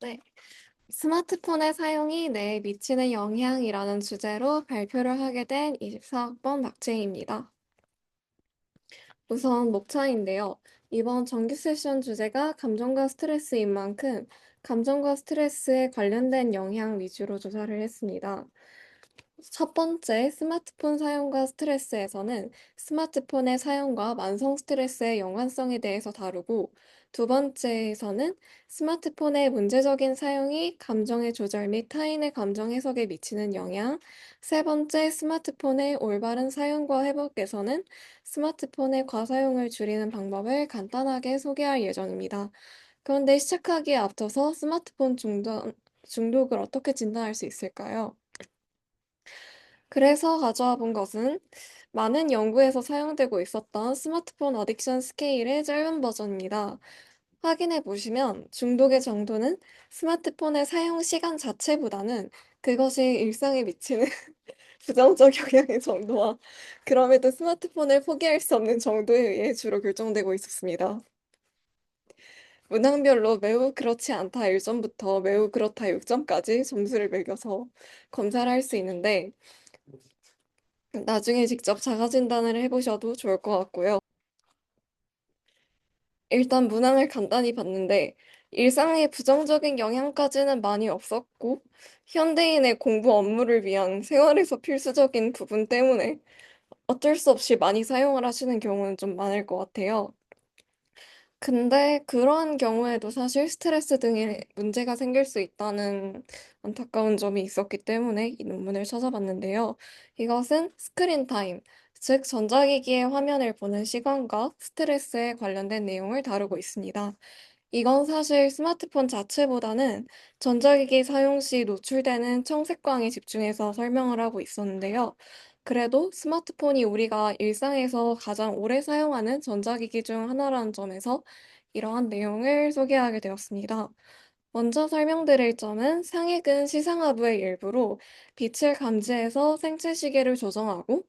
네. 스마트폰의 사용이 뇌에 미치는 영향이라는 주제로 발표를 하게 된 24학번 박채희입니다. 우선 목차인데요. 이번 정규 세션 주제가 감정과 스트레스인 만큼 감정과 스트레스에 관련된 영향 위주로 조사를 했습니다. 첫 번째, 스마트폰 사용과 스트레스에서는 스마트폰의 사용과 만성 스트레스의 연관성에 대해서 다루고, 두 번째에서는 스마트폰의 문제적인 사용이 감정의 조절 및 타인의 감정 해석에 미치는 영향, 세 번째, 스마트폰의 올바른 사용과 회복에서는 스마트폰의 과사용을 줄이는 방법을 간단하게 소개할 예정입니다. 그런데 시작하기에 앞서서 스마트폰 중독을 어떻게 진단할 수 있을까요? 그래서 가져와 본 것은 많은 연구에서 사용되고 있었던 스마트폰 어딕션 스케일의 짧은 버전입니다. 확인해 보시면 중독의 정도는 스마트폰의 사용 시간 자체보다는 그것이 일상에 미치는 부정적 영향의 정도와 그럼에도 스마트폰을 포기할 수 없는 정도에 의해 주로 결정되고 있었습니다. 문항별로 매우 그렇지 않다 1점부터 매우 그렇다 6점까지 점수를 매겨서 검사를 할 수 있는데 나중에 직접 자가 진단을 해보셔도 좋을 것 같고요. 일단 문항을 간단히 봤는데 일상의 부정적인 영향까지는 많이 없었고 현대인의 공부 업무를 위한 생활에서 필수적인 부분 때문에 어쩔 수 없이 많이 사용을 하시는 경우는 좀 많을 것 같아요. 근데 그러한 경우에도 사실 스트레스 등의 문제가 생길 수 있다는 안타까운 점이 있었기 때문에 이 논문을 찾아봤는데요. 이것은 스크린 타임, 즉 전자기기의 화면을 보는 시간과 스트레스에 관련된 내용을 다루고 있습니다. 이건 사실 스마트폰 자체보다는 전자기기 사용 시 노출되는 청색광에 집중해서 설명을 하고 있었는데요. 그래도 스마트폰이 우리가 일상에서 가장 오래 사용하는 전자기기 중 하나라는 점에서 이러한 내용을 소개하게 되었습니다. 먼저 설명드릴 점은 상액은 시상하부의 일부로 빛을 감지해서 생체 시계를 조정하고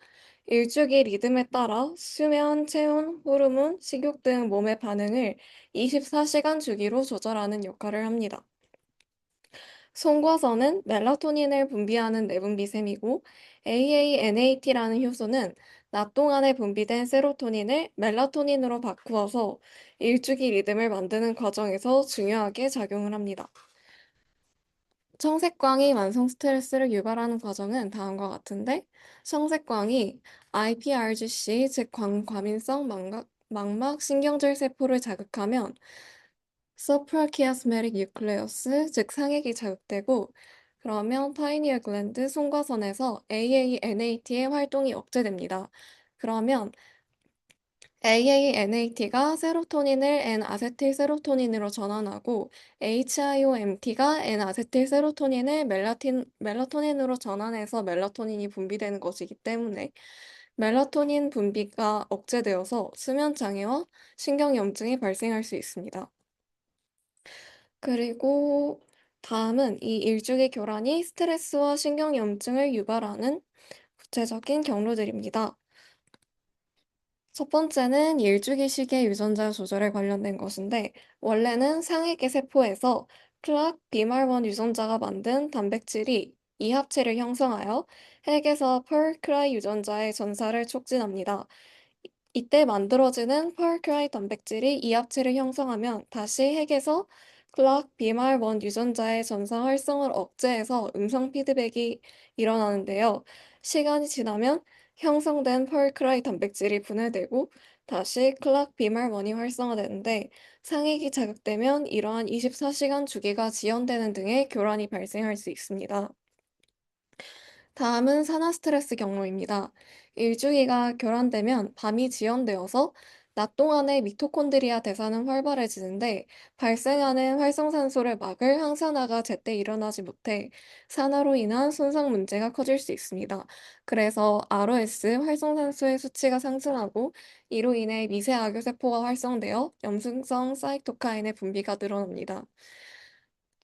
일주기 리듬에 따라 수면, 체온, 호르몬, 식욕 등 몸의 반응을 24시간 주기로 조절하는 역할을 합니다. 송과선은 멜라토닌을 분비하는 내분비샘이고 AANAT라는 효소는 낮 동안에 분비된 세로토닌을 멜라토닌으로 바꾸어서 일주기 리듬을 만드는 과정에서 중요하게 작용을 합니다. 청색광이 만성 스트레스를 유발하는 과정은 다음과 같은데, 청색광이 iPRGC, 즉 광과민성 망막 신경절 세포를 자극하면 서프라키아스메릭 뉴클레우스, 즉 상액이 자극되고, 그러면 파이니얼 글랜드 송과선에서 AANAT의 활동이 억제됩니다. 그러면 AANAT가 세로토닌을 N아세틸세로토닌으로 전환하고 HIOMT가 N아세틸세로토닌을 멜라토닌으로 전환해서 멜라토닌이 분비되는 것이기 때문에 멜라토닌 분비가 억제되어서 수면 장애와 신경염증이 발생할 수 있습니다. 그리고 다음은 이 일주기 교란이 스트레스와 신경염증을 유발하는 구체적인 경로들입니다. 첫 번째는 일주기 시계 유전자 조절에 관련된 것인데, 원래는 상액의 세포에서 클락 비말1 유전자가 만든 단백질이 이 합체를 형성하여 핵에서 펄크라이 유전자의 전사를 촉진합니다. 이때 만들어지는 펄크라이 단백질이 이 합체를 형성하면 다시 핵에서 클락 비말1 유전자의 전사 활성을 억제해서 음성 피드백이 일어나는데요. 시간이 지나면 형성된 펄크라이 단백질이 분해되고 다시 클락 비말1이 활성화되는데 상액이 자극되면 이러한 24시간 주기가 지연되는 등의 교란이 발생할 수 있습니다. 다음은 산화 스트레스 경로입니다. 일주기가 결함되면 밤이 지연되어서 낮 동안의 미토콘드리아 대사는 활발해지는데 발생하는 활성산소를 막을 항산화가 제때 일어나지 못해 산화로 인한 손상 문제가 커질 수 있습니다. 그래서 ROS 활성산소의 수치가 상승하고 이로 인해 미세 악교세포가 활성되어 염증성 사이토카인의 분비가 늘어납니다.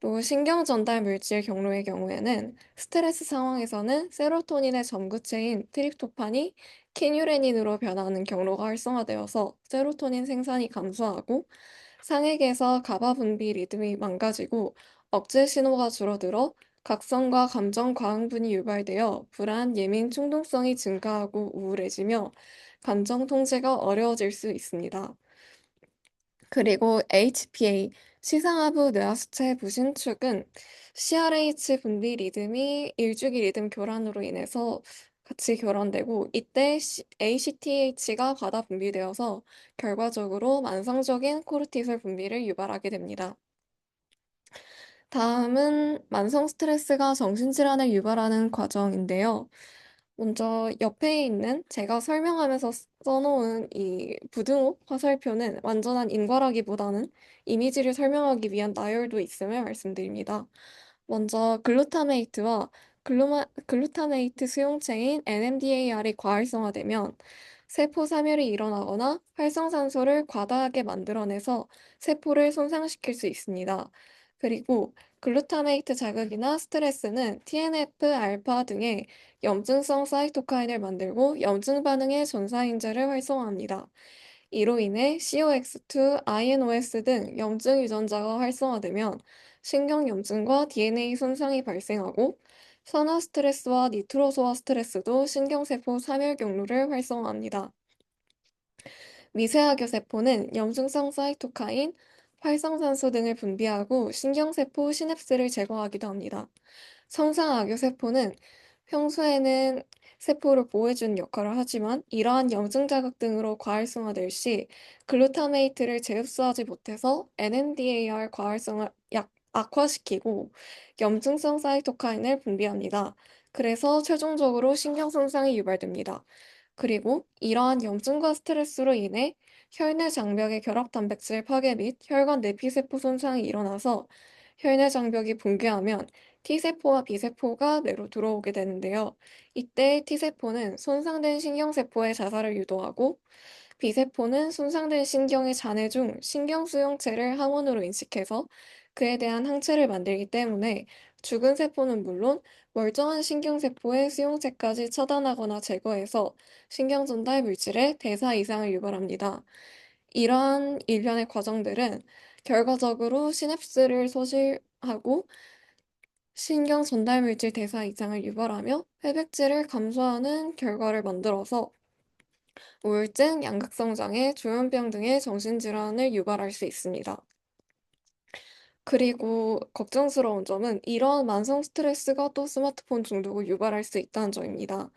또 신경 전달 물질 경로의 경우에는 스트레스 상황에서는 세로토닌의 전구체인 트립토판이 키뉴레닌으로 변하는 경로가 활성화되어서 세로토닌 생산이 감소하고 상액에서 가바 분비 리듬이 망가지고 억제 신호가 줄어들어 각성과 감정 과흥분이 유발되어 불안, 예민, 충동성이 증가하고 우울해지며 감정 통제가 어려워질 수 있습니다. 그리고 HPA, 시상하부 뇌하수체 부신축은 CRH 분비 리듬이 일주기 리듬 교란으로 인해서 같이 교란되고 이때 ACTH가 과다 분비되어서 결과적으로 만성적인 코르티솔 분비를 유발하게 됩니다. 다음은 만성 스트레스가 정신질환을 유발하는 과정인데요. 먼저 옆에 있는 제가 설명하면서 써놓은 이 부등호 화살표는 완전한 인과라기보다는 이미지를 설명하기 위한 나열도 있음을 말씀드립니다. 먼저 글루타메이트와 글루타메이트 수용체인 NMDAR이 과활성화되면 세포 사멸이 일어나거나 활성산소를 과다하게 만들어내서 세포를 손상시킬 수 있습니다. 그리고 글루타메이트 자극이나 스트레스는 TNF, 알파 등의 염증성 사이토카인을 만들고 염증 반응의 전사인자를 활성화합니다. 이로 인해 COX2, INOS 등 염증 유전자가 활성화되면 신경염증과 DNA 손상이 발생하고 산화 스트레스와 니트로소아 스트레스도 신경세포 사멸 경로를 활성화합니다. 미세하교 세포는 염증성 사이토카인, 활성산소 등을 분비하고 신경세포 시냅스를 제거하기도 합니다. 성상아교 세포는 평소에는 세포를 보호해주는 역할을 하지만 이러한 염증 자극 등으로 과활성화될 시 글루타메이트를 재흡수하지 못해서 NMDAR 과활성을 악화시키고 염증성 사이토카인을 분비합니다. 그래서 최종적으로 신경손상이 유발됩니다. 그리고 이러한 염증과 스트레스로 인해 혈내 장벽의 결합 단백질 파괴 및 혈관 내피세포 손상이 일어나서 혈내 장벽이 붕괴하면 T세포와 B세포가 뇌로 들어오게 되는데요. 이때 T세포는 손상된 신경세포의 자살을 유도하고 B세포는 손상된 신경의 잔해 중 신경수용체를 항원으로 인식해서 그에 대한 항체를 만들기 때문에 죽은 세포는 물론 멀쩡한 신경세포의 수용체까지 차단하거나 제거해서 신경전달 물질의 대사 이상을 유발합니다. 이러한 일련의 과정들은 결과적으로 시냅스를 소실하고 신경 전달 물질 대사 이상을 유발하며 회백질을 감소하는 결과를 만들어서 우울증, 양극성 장애, 조현병 등의 정신질환을 유발할 수 있습니다. 그리고 걱정스러운 점은 이러한 만성 스트레스가 또 스마트폰 중독을 유발할 수 있다는 점입니다.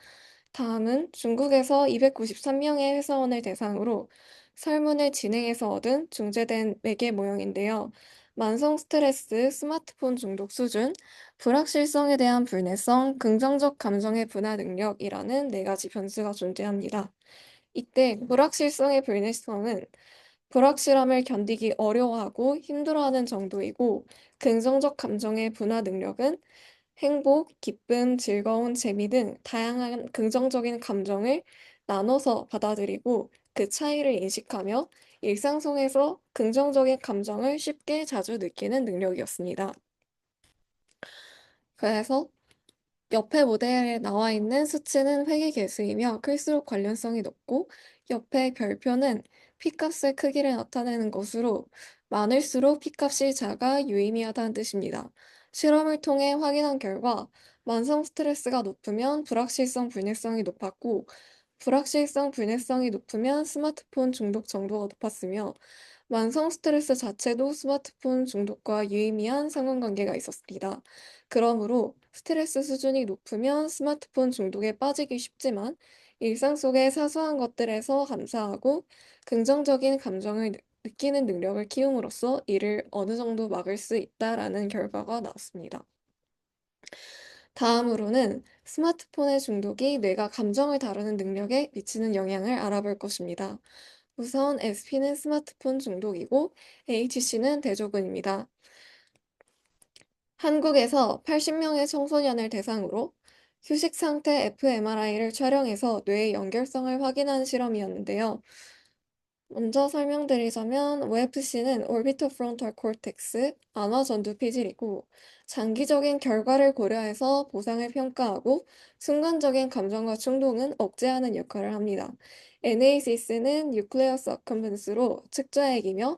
다음은 중국에서 293명의 회사원을 대상으로 설문을 진행해서 얻은 중재된 매개 모형인데요. 만성 스트레스, 스마트폰 중독 수준, 불확실성에 대한 불내성, 긍정적 감정의 분화 능력이라는 네 가지 변수가 존재합니다. 이때 불확실성의 불내성은 불확실함을 견디기 어려워하고 힘들어하는 정도이고 긍정적 감정의 분화 능력은 행복, 기쁨, 즐거움, 재미 등 다양한 긍정적인 감정을 나눠서 받아들이고 그 차이를 인식하며 일상 속에서 긍정적인 감정을 쉽게 자주 느끼는 능력이었습니다. 그래서 옆에 모델에 나와 있는 수치는 회계 개수이며 클수록 관련성이 높고 옆에 별표는 P값의 크기를 나타내는 것으로 많을수록 P값이 작아 유의미하다는 뜻입니다. 실험을 통해 확인한 결과 만성 스트레스가 높으면 불확실성 불내성이 높았고 불확실성 불내성이 높으면 스마트폰 중독 정도가 높았으며 만성 스트레스 자체도 스마트폰 중독과 유의미한 상관관계가 있었습니다. 그러므로 스트레스 수준이 높으면 스마트폰 중독에 빠지기 쉽지만 일상 속의 사소한 것들에서 감사하고 긍정적인 감정을 느끼는 능력을 키움으로써 이를 어느 정도 막을 수 있다라는 결과가 나왔습니다. 다음으로는 스마트폰의 중독이 뇌가 감정을 다루는 능력에 미치는 영향을 알아볼 것입니다. 우선 SP는 스마트폰 중독이고 HC는 대조군입니다. 한국에서 80명의 청소년을 대상으로 휴식 상태 fMRI를 촬영해서 뇌의 연결성을 확인한 실험이었는데요. 먼저 설명드리자면 OFC는 Orbital Frontal Cortex, 안화 전두 피질이고 장기적인 결과를 고려해서 보상을 평가하고 순간적인 감정과 충동은 억제하는 역할을 합니다. NACS는 Nucleus Accumbens로 측자액이며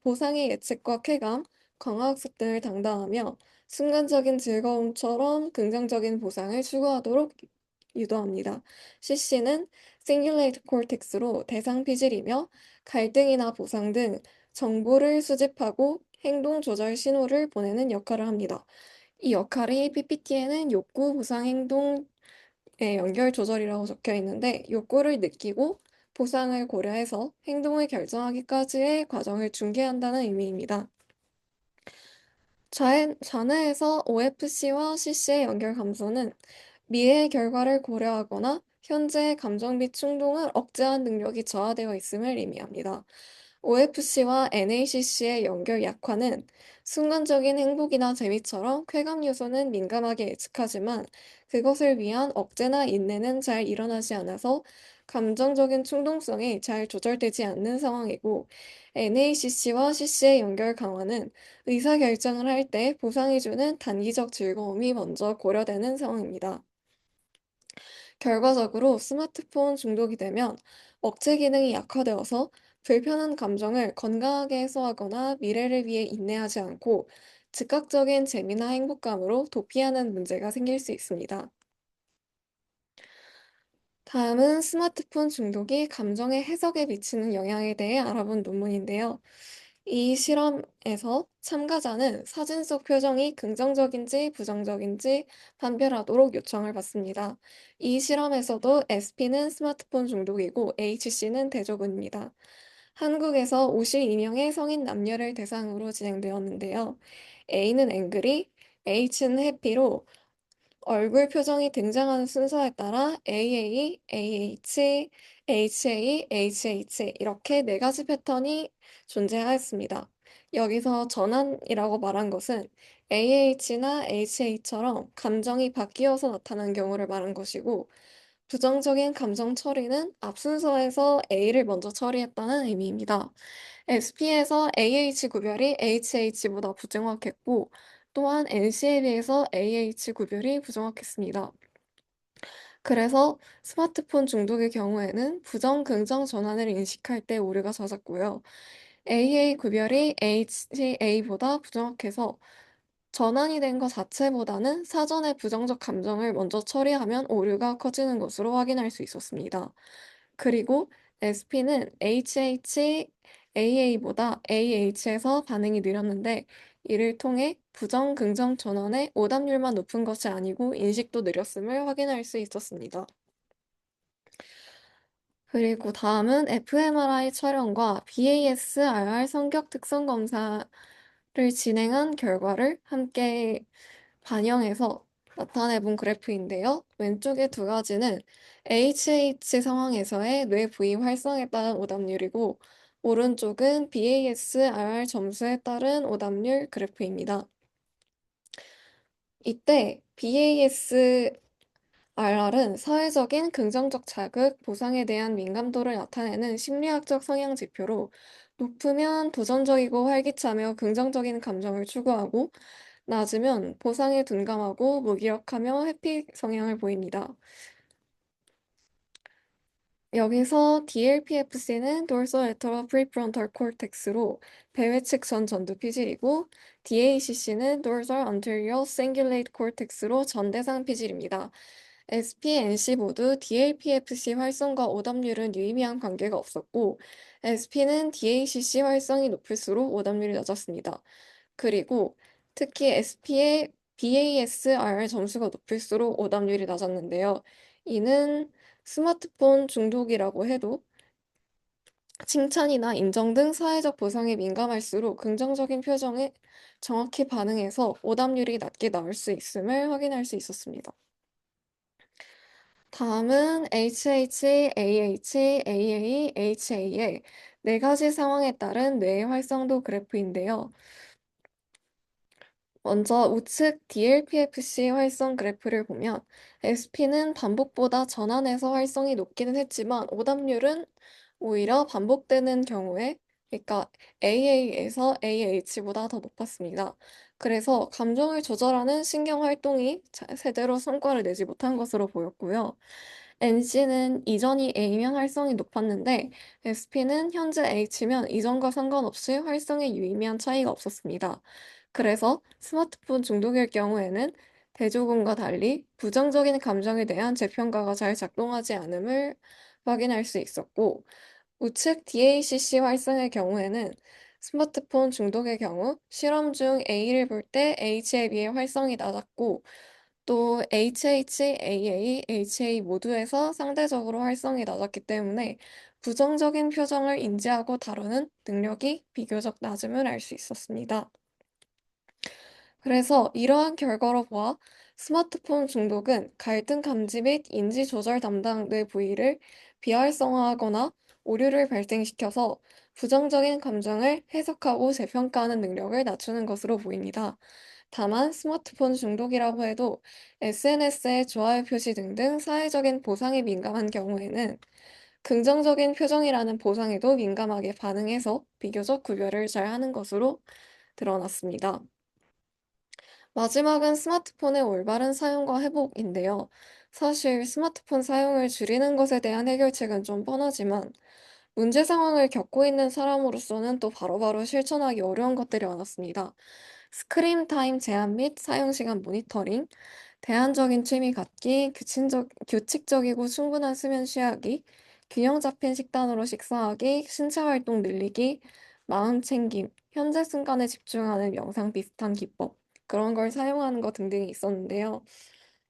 보상의 예측과 쾌감, 강화학습 등을 담당하며 순간적인 즐거움처럼 긍정적인 보상을 추구하도록 유도합니다. CC는 Cingulate Cortex로 대상 피질이며 갈등이나 보상 등 정보를 수집하고 행동 조절 신호를 보내는 역할을 합니다. 이 역할이 PPT에는 욕구, 보상, 행동의 연결 조절이라고 적혀 있는데 욕구를 느끼고 보상을 고려해서 행동을 결정하기까지의 과정을 중개한다는 의미입니다. 좌뇌에서 OFC와 CC의 연결 감소는 미래의 결과를 고려하거나 현재의 감정 및 충동을 억제하는 능력이 저하되어 있음을 의미합니다. OFC와 NACC의 연결 약화는 순간적인 행복이나 재미처럼 쾌감 요소는 민감하게 예측하지만 그것을 위한 억제나 인내는 잘 일어나지 않아서 감정적인 충동성이 잘 조절되지 않는 상황이고 NACC와 CC의 연결 강화는 의사결정을 할 때 보상이 주는 단기적 즐거움이 먼저 고려되는 상황입니다. 결과적으로 스마트폰 중독이 되면 억제 기능이 약화되어서 불편한 감정을 건강하게 해소하거나 미래를 위해 인내하지 않고 즉각적인 재미나 행복감으로 도피하는 문제가 생길 수 있습니다. 다음은 스마트폰 중독이 감정의 해석에 미치는 영향에 대해 알아본 논문인데요. 이 실험에서 참가자는 사진 속 표정이 긍정적인지 부정적인지 판별하도록 요청을 받습니다. 이 실험에서도 SP는 스마트폰 중독이고 HC는 대조군입니다. 한국에서 52명의 성인 남녀를 대상으로 진행되었는데요. A는 앵그리, H는 해피로 얼굴 표정이 등장하는 순서에 따라 AA, AH, HA, HH 이렇게 네 가지 패턴이 존재하였습니다. 여기서 전환이라고 말한 것은 AH나 HA처럼 감정이 바뀌어서 나타난 경우를 말한 것이고, 부정적인 감정 처리는 앞 순서에서 A를 먼저 처리했다는 의미입니다. SP에서 AH 구별이 HH보다 부정확했고, 또한 NC에 비해서 AH 구별이 부정확했습니다. 그래서 스마트폰 중독의 경우에는 부정, 긍정 전환을 인식할 때 오류가 잦았고요. AA 구별이 HA보다 부정확해서 전환이 된 것 자체보다는 사전에 부정적 감정을 먼저 처리하면 오류가 커지는 것으로 확인할 수 있었습니다. 그리고 SP는 HHAA보다 AH에서 반응이 느렸는데 이를 통해 부정, 긍정 전원의 오답률만 높은 것이 아니고 인식도 느렸음을 확인할 수 있었습니다. 그리고 다음은 fMRI 촬영과 BASRR 성격 특성 검사를 진행한 결과를 함께 반영해서 나타내 본 그래프인데요. 왼쪽의 두 가지는 HH 상황에서의 뇌 부위 활성에 따른 오답률이고, 오른쪽은 BASRR 점수에 따른 오답률 그래프입니다. 이때 BASRR은 사회적인 긍정적 자극, 보상에 대한 민감도를 나타내는 심리학적 성향 지표로 높으면 도전적이고 활기차며 긍정적인 감정을 추구하고 낮으면 보상에 둔감하고 무기력하며 회피 성향을 보입니다. 여기서 DLPFC는 Dorsolateral Prefrontal Cortex로 배회측 전 전두 피질이고 DACC는 Dorsal Anterior Cingulate Cortex로 전대상 피질입니다. SP, NC 모두 DLPFC 활성과 오답률은 유의미한 관계가 없었고 SP는 DACC 활성이 높을수록 오답률이 낮았습니다. 그리고 특히 SP의 BASR 점수가 높을수록 오답률이 낮았는데요. 이는 스마트폰 중독이라고 해도 칭찬이나 인정 등 사회적 보상에 민감할수록 긍정적인 표정에 정확히 반응해서 오답률이 낮게 나올 수 있음을 확인할 수 있었습니다. 다음은 HH, AH, AA, HA의 네 가지 상황에 따른 뇌의 활성도 그래프인데요. 먼저 우측 DLPFC 활성 그래프를 보면 SP는 반복보다 전환해서 활성이 높기는 했지만 오답률은 오히려 반복되는 경우에, 그러니까 AA에서 AH보다 더 높았습니다. 그래서 감정을 조절하는 신경 활동이 제대로 성과를 내지 못한 것으로 보였고요. NC는 이전이 A면 활성이 높았는데 SP는 현재 H면 이전과 상관없이 활성에 유의미한 차이가 없었습니다. 그래서 스마트폰 중독일 경우에는 대조군과 달리 부정적인 감정에 대한 재평가가 잘 작동하지 않음을 확인할 수 있었고, 우측 DACC 활성의 경우에는 스마트폰 중독의 경우 실험 중 A를 볼 때 H에 비해 활성이 낮았고, 또 HH, AA, HA 모두에서 상대적으로 활성이 낮았기 때문에 부정적인 표정을 인지하고 다루는 능력이 비교적 낮음을 알 수 있었습니다. 그래서 이러한 결과로 보아 스마트폰 중독은 갈등 감지 및 인지 조절 담당 뇌 부위를 비활성화하거나 오류를 발생시켜서 부정적인 감정을 해석하고 재평가하는 능력을 낮추는 것으로 보입니다. 다만 스마트폰 중독이라고 해도 SNS의 좋아요 표시 등등 사회적인 보상에 민감한 경우에는 긍정적인 표정이라는 보상에도 민감하게 반응해서 비교적 구별을 잘 하는 것으로 드러났습니다. 마지막은 스마트폰의 올바른 사용과 회복인데요. 사실 스마트폰 사용을 줄이는 것에 대한 해결책은 좀 뻔하지만 문제 상황을 겪고 있는 사람으로서는 또 바로바로 실천하기 어려운 것들이 많았습니다. 스크린 타임 제한 및 사용 시간 모니터링, 대안적인 취미 갖기, 규칙적이고 충분한 수면 취하기, 균형 잡힌 식단으로 식사하기, 신체 활동 늘리기, 마음 챙김, 현재 순간에 집중하는 명상 비슷한 기법, 그런 걸 사용하는 것 등등이 있었는데요.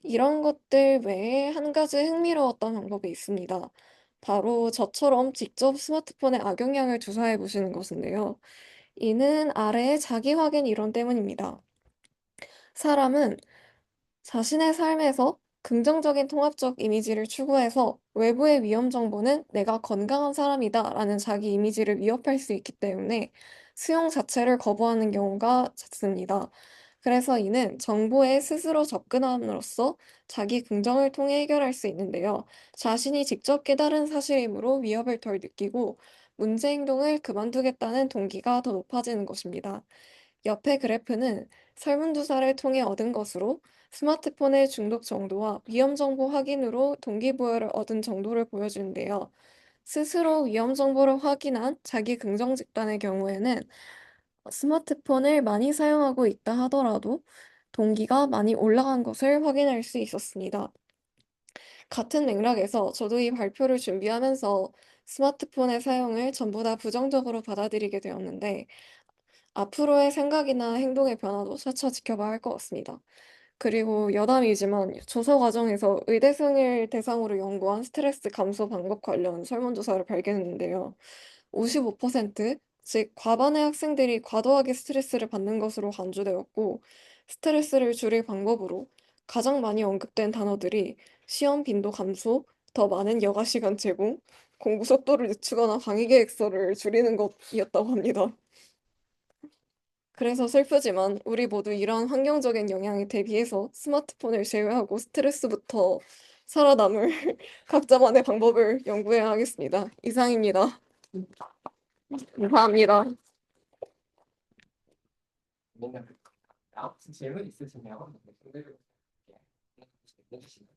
이런 것들 외에 한 가지 흥미로웠던 방법이 있습니다. 바로 저처럼 직접 스마트폰에 악영향을 주사해 보시는 것인데요. 이는 아래의 자기 확인 이론 때문입니다. 사람은 자신의 삶에서 긍정적인 통합적 이미지를 추구해서 외부의 위험 정보는 내가 건강한 사람이다라는 자기 이미지를 위협할 수 있기 때문에 수용 자체를 거부하는 경우가 잦습니다. 그래서 이는 정보에 스스로 접근함으로써 자기 긍정을 통해 해결할 수 있는데요. 자신이 직접 깨달은 사실이므로 위협을 덜 느끼고 문제 행동을 그만두겠다는 동기가 더 높아지는 것입니다. 옆의 그래프는 설문조사를 통해 얻은 것으로 스마트폰의 중독 정도와 위험 정보 확인으로 동기부여를 얻은 정도를 보여주는데요. 스스로 위험 정보를 확인한 자기 긍정 집단의 경우에는 스마트폰을 많이 사용하고 있다 하더라도 동기가 많이 올라간 것을 확인할 수 있었습니다. 같은 맥락에서 저도 이 발표를 준비하면서 스마트폰의 사용을 전부 다 부정적으로 받아들이게 되었는데 앞으로의 생각이나 행동의 변화도 차차 지켜봐야 할 것 같습니다. 그리고 여담이지만 조사 과정에서 의대생을 대상으로 연구한 스트레스 감소 방법 관련 설문조사를 발견했는데요. 55%, 즉 과반의 학생들이 과도하게 스트레스를 받는 것으로 간주되었고, 스트레스를 줄일 방법으로 가장 많이 언급된 단어들이 시험 빈도 감소, 더 많은 여가 시간 제공, 공부 속도를 늦추거나 강의 계획서를 줄이는 것이었다고 합니다. 그래서 슬프지만 우리 모두 이러한 환경적인 영향에 대비해서 스마트폰을 제외하고 스트레스부터 살아남을 각자만의 방법을 연구해야 하겠습니다. 이상입니다. 감사합니다. 혹시 질문 있으시면 해주시면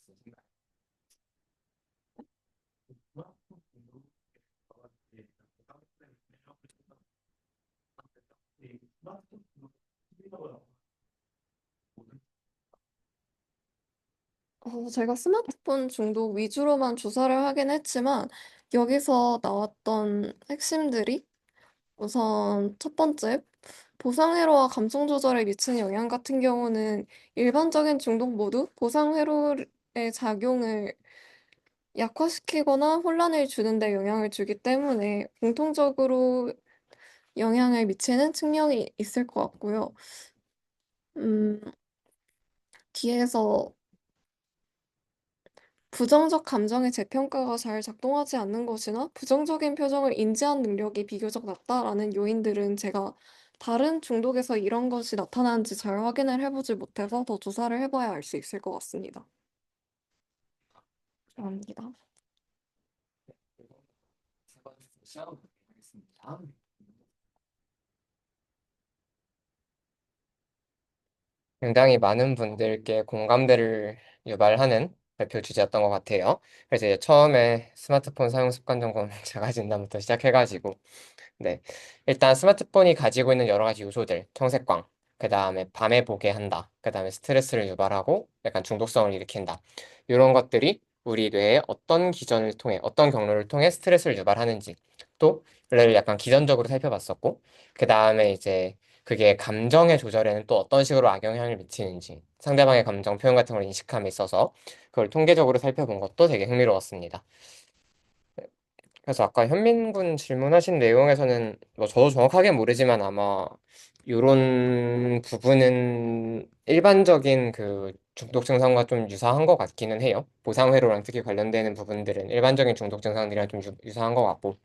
있으신가요? 제가 스마트폰 중독 위주로만 조사를 하긴 했지만 여기서 나왔던 핵심들이 우선 첫 번째, 보상회로와 감정 조절에 미치는 영향 같은 경우는 일반적인 중독 모두 보상회로의 작용을 약화시키거나 혼란을 주는 데 영향을 주기 때문에 공통적으로 영향을 미치는 측면이 있을 것 같고요. 음, 뒤에서 부정적 감정의 재평가가 잘 작동하지 않는 것이나 부정적인 표정을 인지한 능력이 비교적 낮다라는 요인들은 제가 다른 중독에서 이런 것이 나타나는지 잘 확인을 해보지 못해서 더 조사를 해봐야 알 수 있을 것 같습니다. 감사합니다. 세 번째 시험 하겠습니다. 굉장히 많은 분들께 공감대를 유발하는 발표 주제였던 것 같아요. 그래서 이제 처음에 스마트폰 사용 습관 점검 자가 진단부터 시작해가지고 네. 일단 스마트폰이 가지고 있는 여러 가지 요소들, 청색광, 그 다음에 밤에 보게 한다, 그 다음에 스트레스를 유발하고 약간 중독성을 일으킨다. 이런 것들이 우리 뇌에 어떤 기전을 통해, 어떤 경로를 통해 스트레스를 유발하는지 또를 약간 기전적으로 살펴봤었고, 그 다음에 이제 그게 감정의 조절에는 또 어떤 식으로 악영향을 미치는지, 상대방의 감정 표현 같은 걸 인식함에 있어서 그걸 통계적으로 살펴본 것도 되게 흥미로웠습니다. 그래서 아까 현민군 질문하신 내용에서는 뭐 저도 정확하게 모르지만 아마 이런 부분은 일반적인 그 중독 증상과 좀 유사한 것 같기는 해요. 보상회로랑 특히 관련되는 부분들은 일반적인 중독 증상들이랑 좀 유사한 것 같고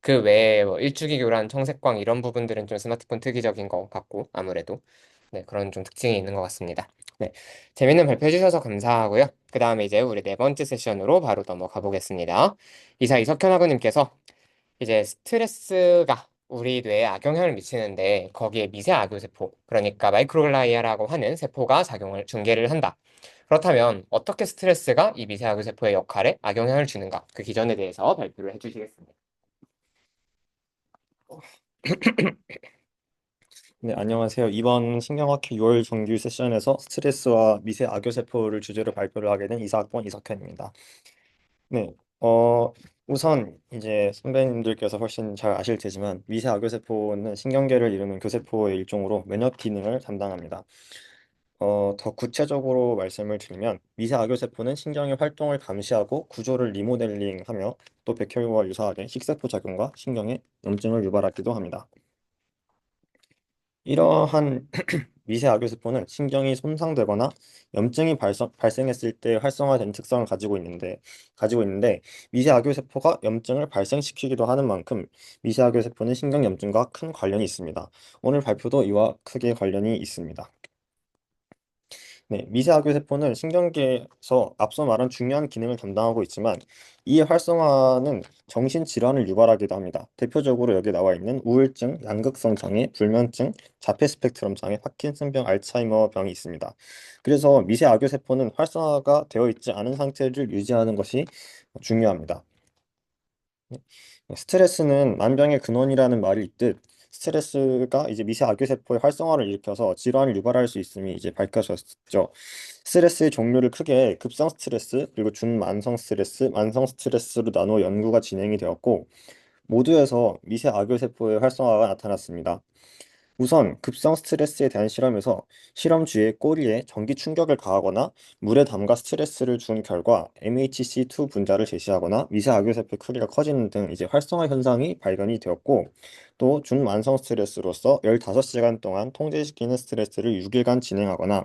그 외에 뭐 일주기 교란, 청색광 이런 부분들은 좀 스마트폰 특이적인 것 같고 아무래도 네 그런 좀 특징이 있는 것 같습니다. 네 재밌는 발표 해주셔서 감사하고요. 그 다음에 이제 우리 네 번째 세션으로 바로 넘어가 보겠습니다. 이사 이석현 학우님께서 이제 스트레스가 우리 뇌에 악영향을 미치는데 거기에 미세 악요세포, 그러니까 마이크로글라이아라고 하는 세포가 작용을 중계를 한다. 그렇다면 어떻게 스트레스가 이 미세 악요세포의 역할에 악영향을 주는가? 그 기전에 대해서 발표를 해주시겠습니다. 네, 안녕하세요. 이번 신경학회 6월 정규 세션에서 스트레스와 미세 악요세포를 주제로 발표를 하게 된 이사학번 이석현입니다. 네, 우선 이제 선배님들께서 훨씬 잘 아실 테지만 미세 악요세포는 신경계를 이루는 교세포의 일종으로 면역 기능을 담당합니다. 더 구체적으로 말씀을 드리면 미세 악요세포는 신경의 활동을 감시하고 구조를 리모델링하며 또 백혈구와 유사하게 식세포 작용과 신경에 염증을 유발하기도 합니다. 이러한 미세 악요세포는 신경이 손상되거나 염증이 발생했을 때 활성화된 특성을 가지고 있는데 미세 악요세포가 염증을 발생시키기도 하는 만큼 미세 악요세포는 신경 염증과 큰 관련이 있습니다. 오늘 발표도 이와 크게 관련이 있습니다. 네, 미세악유세포는 신경계에서 앞서 말한 중요한 기능을 담당하고 있지만 이의 활성화는 정신질환을 유발하기도 합니다. 대표적으로 여기 나와 있는 우울증, 양극성 장애, 불면증, 자폐 스펙트럼 장애, 파킨슨병, 알츠하이머 병이 있습니다. 그래서 미세악유세포는 활성화가 되어 있지 않은 상태를 유지하는 것이 중요합니다. 스트레스는 만병의 근원이라는 말이 있듯 스트레스가 이제 미세 악유세포의 활성화를 일으켜서 질환을 유발할 수 있음이 이제 밝혀졌죠. 스트레스의 종류를 크게 급성 스트레스 그리고 준만성 스트레스, 만성 스트레스로 나누어 연구가 진행이 되었고 모두에서 미세 악유세포의 활성화가 나타났습니다. 우선 급성 스트레스에 대한 실험에서 실험주의 꼬리에 전기 충격을 가하거나 물에 담가 스트레스를 준 결과 MHC2 분자를 제시하거나 미세 악유세포의 크기가 커지는 등 이제 활성화 현상이 발견이 되었고 또 준만성 스트레스로서 15시간 동안 통제시키는 스트레스를 6일간 진행하거나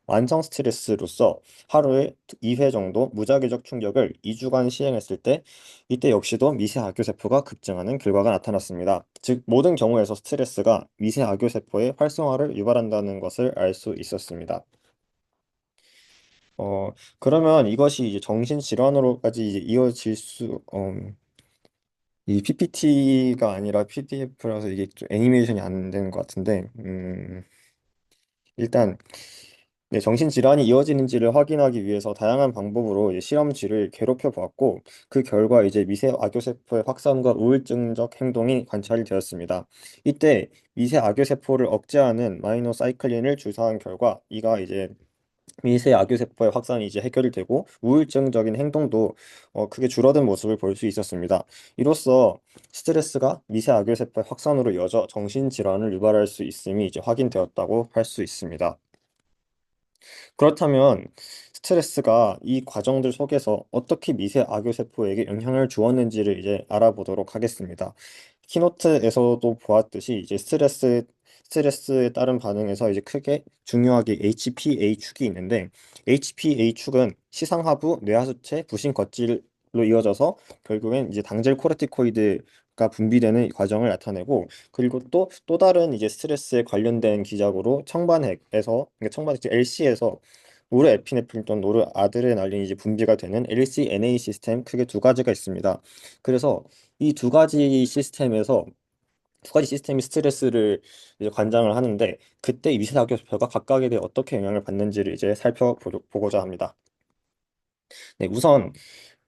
만성 스트레스로서 하루에 2회 정도 무작위적 충격을 2주간 시행했을 때 이때 역시도 미세 악교세포가 급증하는 결과가 나타났습니다. 즉 모든 경우에서 스트레스가 미세 악교세포의 활성화를 유발한다는 것을 알 수 있었습니다. 그러면 이것이 이제 정신질환으로까지 이제 이어질 이 PPT가 아니라 PDF라서 이게 좀 애니메이션이 안 되는 것 같은데, 일단 네, 정신질환이 이어지는지를 확인하기 위해서 다양한 방법으로 이제 실험쥐를 괴롭혀 보았고, 그 결과 이제 미세 악교세포의 확산과 우울증적 행동이 관찰이 되었습니다. 이때 미세 악교세포를 억제하는 마이노사이클린을 주사한 결과, 이가 이제 미세 악교세포의 확산이 이제 해결이 되고 우울증적인 행동도 크게 줄어든 모습을 볼 수 있었습니다. 이로써 스트레스가 미세 악교세포의 확산으로 이어져 정신질환을 유발할 수 있음이 이제 확인되었다고 할 수 있습니다. 그렇다면 스트레스가 이 과정들 속에서 어떻게 미세 악요세포에게 영향을 주었는지를 이제 알아보도록 하겠습니다. 키노트에서도 보았듯이 이제 스트레스에 따른 반응에서 이제 크게 중요하게 HPA 축이 있는데 HPA 축은 시상하부 뇌하수체 부신 겉질로 이어져서 결국엔 이제 당질 코르티코이드가 분비되는 과정을 나타내고 그리고 또 다른 이제 스트레스에 관련된 기작으로 청반핵에서 그러니까 청반핵 LC에서 노르에피네프린 또는 노르아드레날린이 이제 분비가 되는 LCNA 시스템 크게 두 가지가 있습니다. 그래서 이 두 가지 시스템에서 두 가지 시스템이 스트레스를 이제 관장을 하는데 그때 이 미세악교세포가 각각에 대해 어떻게 영향을 받는지를 이제 살펴보고자 합니다. 네, 우선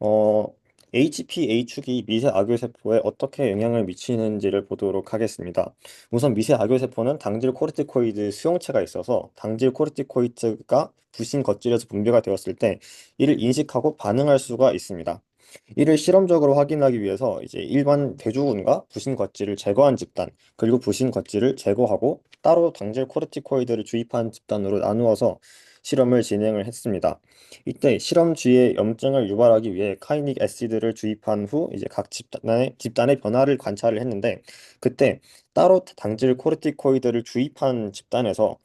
어, HPA축이 미세악교세포에 어떻게 영향을 미치는지를 보도록 하겠습니다. 우선 미세악교세포는 당질 코르티코이드 수용체가 있어서 당질 코르티코이드가 부신 겉질에서 분비가 되었을 때 이를 인식하고 반응할 수가 있습니다. 이를 실험적으로 확인하기 위해서 이제 일반 대주군과 부신 겉질을 제거한 집단, 그리고 부신 겉질을 제거하고 따로 당질 코르티코이드를 주입한 집단으로 나누어서 실험을 진행을 했습니다. 이때 실험 주위에 염증을 유발하기 위해 카이닉 애시드를 주입한 후 이제 각 집단의 변화를 관찰을 했는데 그때 따로 당질 코르티코이드를 주입한 집단에서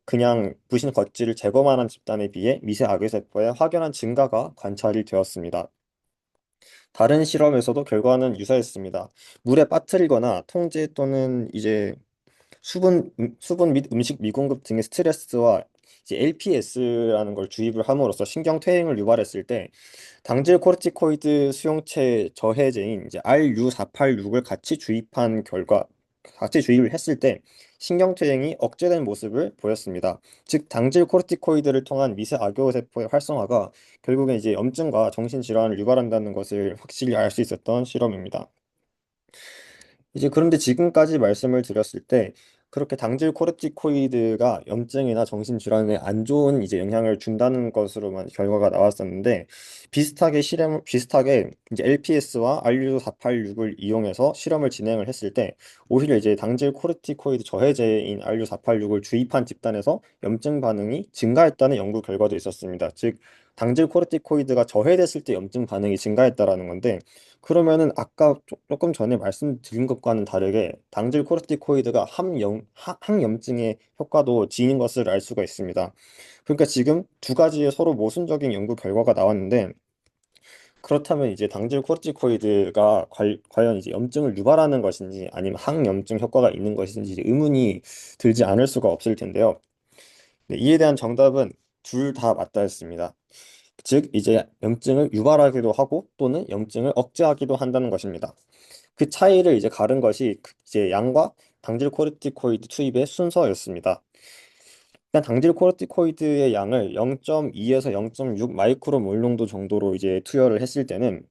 그냥 부신 겉질을 제거만 한 집단에 비해 미세 악의세포의 확연한 증가가 관찰이 되었습니다. 다른 실험에서도 결과는 유사했습니다. 물에 빠뜨리거나 통제 또는 이제 수분 및 음식 미공급 등의 스트레스와 이제 LPS라는 걸 주입을 함으로써 신경 퇴행을 유발했을 때 당질 코르티코이드 수용체 저해제인 이제 RU486을 같이 주입을 했을 때 신경 퇴행이 억제된 모습을 보였습니다. 즉 당질 코르티코이드를 통한 미세 악교세포의 활성화가 결국에 이제 염증과 정신질환을 유발한다는 것을 확실히 알 수 있었던 실험입니다. 이제 그런데 지금까지 말씀을 드렸을 때 그렇게 당질 코르티코이드가 염증이나 정신질환에 안 좋은 이제 영향을 준다는 것으로만 결과가 나왔었는데 비슷하게 이제 LPS와 RU486을 이용해서 실험을 진행을 했을 때 오히려 이제 당질 코르티코이드 저해제인 RU486을 주입한 집단에서 염증 반응이 증가했다는 연구 결과도 있었습니다. 즉 당질 코르티코이드가 저해됐을 때 염증 반응이 증가했다라는 건데 그러면은 아까 조금 전에 말씀드린 것과는 다르게 당질 코르티코이드가 항염증의 효과도 지닌 것을 알 수가 있습니다. 그러니까 지금 두 가지의 서로 모순적인 연구 결과가 나왔는데 그렇다면 이제 당질 코르티코이드가 과연 이제 염증을 유발하는 것인지 아니면 항염증 효과가 있는 것인지 이제 의문이 들지 않을 수가 없을 텐데요. 네, 이에 대한 정답은 둘 다 맞다였습니다. 즉 이제 염증을 유발하기도 하고 또는 염증을 억제하기도 한다는 것입니다. 그 차이를 이제 가른 것이 이제 양과 당질 코르티코이드 투입의 순서였습니다. 일단 당질 코르티코이드의 양을 0.2에서 0.6 마이크로몰 농도 정도로 이제 투여를 했을 때는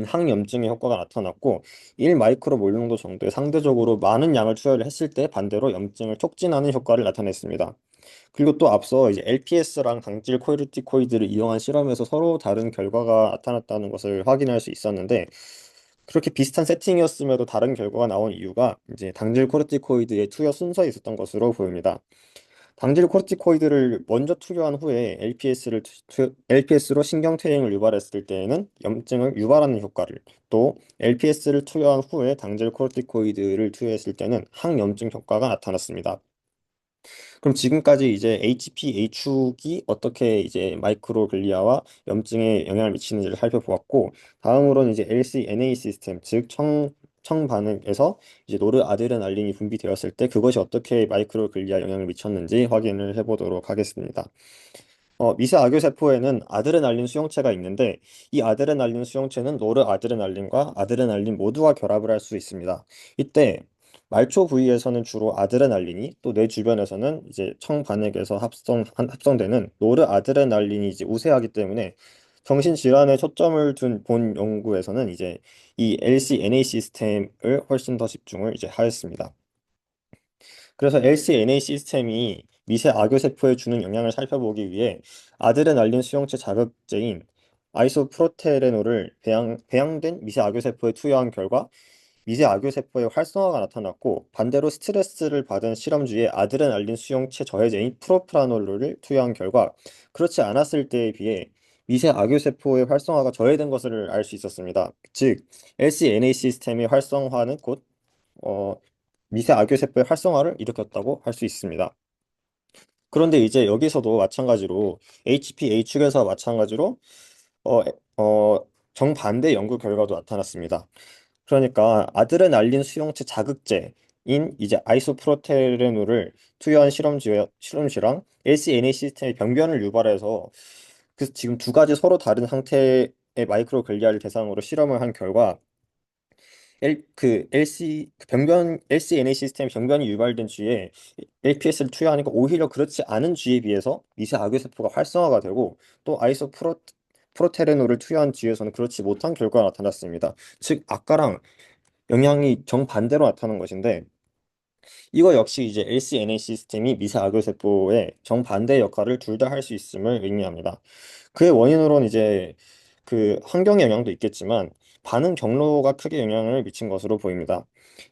항염증의 효과가 나타났고 1 마이크로몰 농도 정도의 상대적으로 많은 양을 투여를 했을 때 반대로 염증을 촉진하는 효과를 나타냈습니다. 그리고 또 앞서 이제 LPS랑 당질 코르티코이드를 이용한 실험에서 서로 다른 결과가 나타났다는 것을 확인할 수 있었는데 그렇게 비슷한 세팅이었음에도 다른 결과가 나온 이유가 이제 당질 코르티코이드의 투여 순서에 있었던 것으로 보입니다. 당질 코르티코이드를 먼저 투여한 후에 LPS로 신경퇴행을 유발했을 때에는 염증을 유발하는 효과를 또 LPS를 투여한 후에 당질 코르티코이드를 투여했을 때는 항염증 효과가 나타났습니다. 그럼 지금까지 이제 HPA축이 어떻게 이제 마이크로글리아와 염증에 영향을 미치는지를 살펴보았고, 다음으로는 이제 LCNA 시스템, 즉 청반응에서 이제 노르아드레날린이 분비되었을 때 그것이 어떻게 마이크로글리아 영향을 미쳤는지 확인을 해보도록 하겠습니다. 미세 악교세포에는 아드레날린 수용체가 있는데 이 아드레날린 수용체는 노르아드레날린과 아드레날린 모두가 결합을 할 수 있습니다. 이때 말초 부위에서는 주로 아드레날린이 또 뇌 주변에서는 이제 청반응에서 합성되는 노르아드레날린이 이제 우세하기 때문에 정신질환에 초점을 둔 본 연구에서는 이제 이 LCNA 시스템을 훨씬 더 집중을 이제 하였습니다. 그래서 LCNA 시스템이 미세 악교세포에 주는 영향을 살펴보기 위해 아드레날린 수용체 자극제인 아이소프로테레놀을 배양된 미세 악교세포에 투여한 결과 미세 악교세포의 활성화가 나타났고 반대로 스트레스를 받은 실험주에 아드레날린 수용체 저해제인 프로프라놀을 투여한 결과 그렇지 않았을 때에 비해 미세 악교세포의 활성화가 저해된 것을 알 수 있었습니다. 즉 LCNA 시스템의 활성화는 곧 어, 미세 악교세포의 활성화를 일으켰다고 할 수 있습니다. 그런데 이제 여기서도 마찬가지로 HPA축에서 마찬가지로 어, 어, 정반대 연구 결과도 나타났습니다. 그러니까 아드레날린 수용체 자극제인 이제 아이소프로테레놀을 투여한 실험지랑 LCNA 시스템의 병변을 유발해서 그 지금 두 가지 서로 다른 상태의 마이크로글리아를 대상으로 실험을 한 결과 그 병변 LCNA 시스템 병변이 유발된 쥐에 LPS를 투여하니까 오히려 그렇지 않은 쥐에 비해서 미세 악의세포가 활성화가 되고 또 프로테레놀을 투여한 쥐에서는 그렇지 못한 결과가 나타났습니다. 즉 아까랑 영향이 정반대로 나타난 것인데 이거 역시 이제 LCNA 시스템이 미세 악의세포의 정반대 역할을 둘 다 할 수 있음을 의미합니다. 그의 원인으로는 이제 그 환경의 영향도 있겠지만 반응 경로가 크게 영향을 미친 것으로 보입니다.